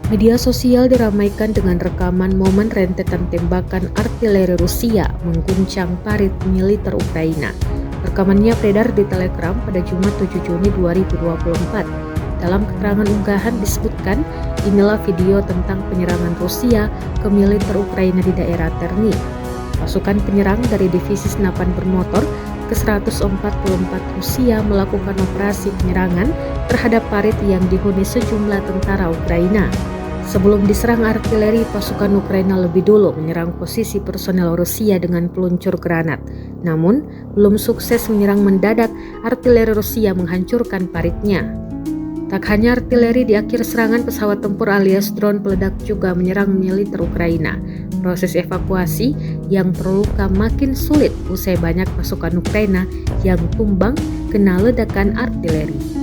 Media sosial diramaikan dengan rekaman momen rentetan tembakan artileri Rusia mengguncang parit militer Ukraina. Rekamannya beredar di Telegram pada Jumat 7 Juni 2024. Dalam keterangan unggahan disebutkan, inilah video tentang penyerangan Rusia ke militer Ukraina di daerah Terni. Pasukan penyerang dari Divisi Senapan Bermotor ke-144 Rusia melakukan operasi penyerangan terhadap parit yang dihuni sejumlah tentara Ukraina. Sebelum diserang artileri, pasukan Ukraina lebih dulu menyerang posisi personel Rusia dengan peluncur granat. Namun, belum sukses menyerang mendadak, artileri Rusia menghancurkan paritnya. Tak hanya artileri, di akhir serangan pesawat tempur alias drone peledak juga menyerang militer Ukraina. Proses evakuasi yang terluka makin sulit usai banyak pasukan Ukraina yang tumbang kena ledakan artileri.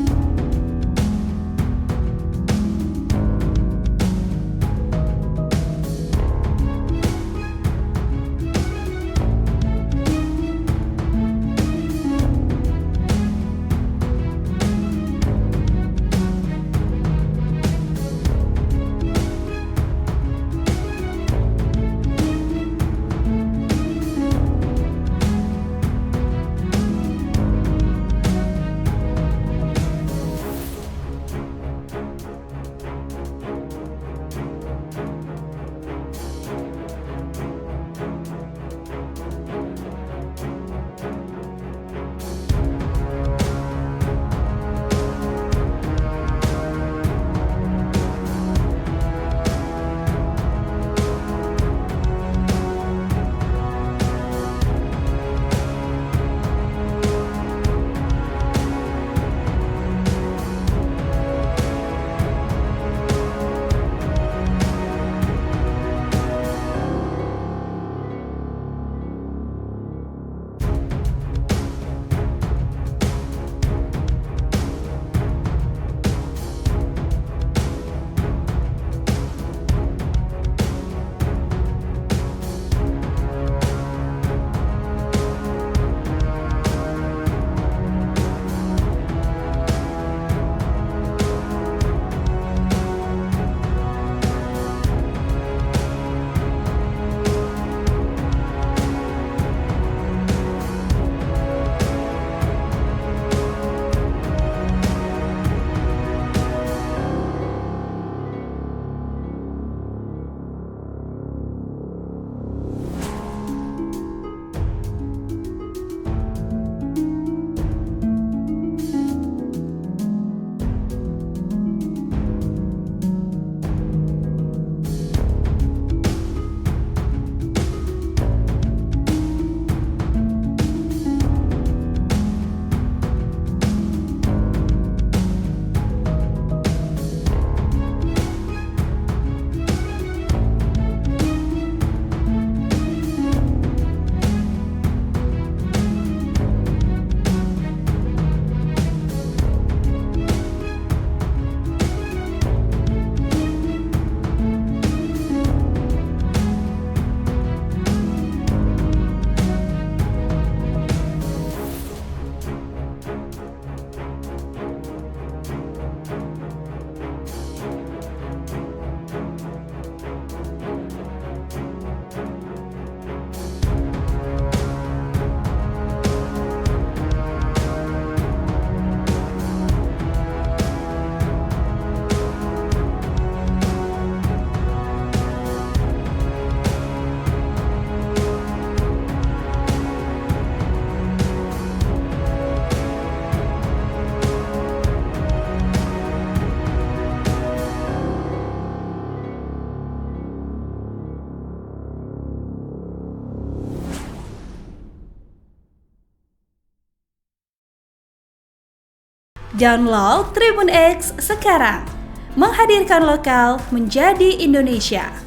Download Tribun X sekarang, menghadirkan lokal menjadi Indonesia.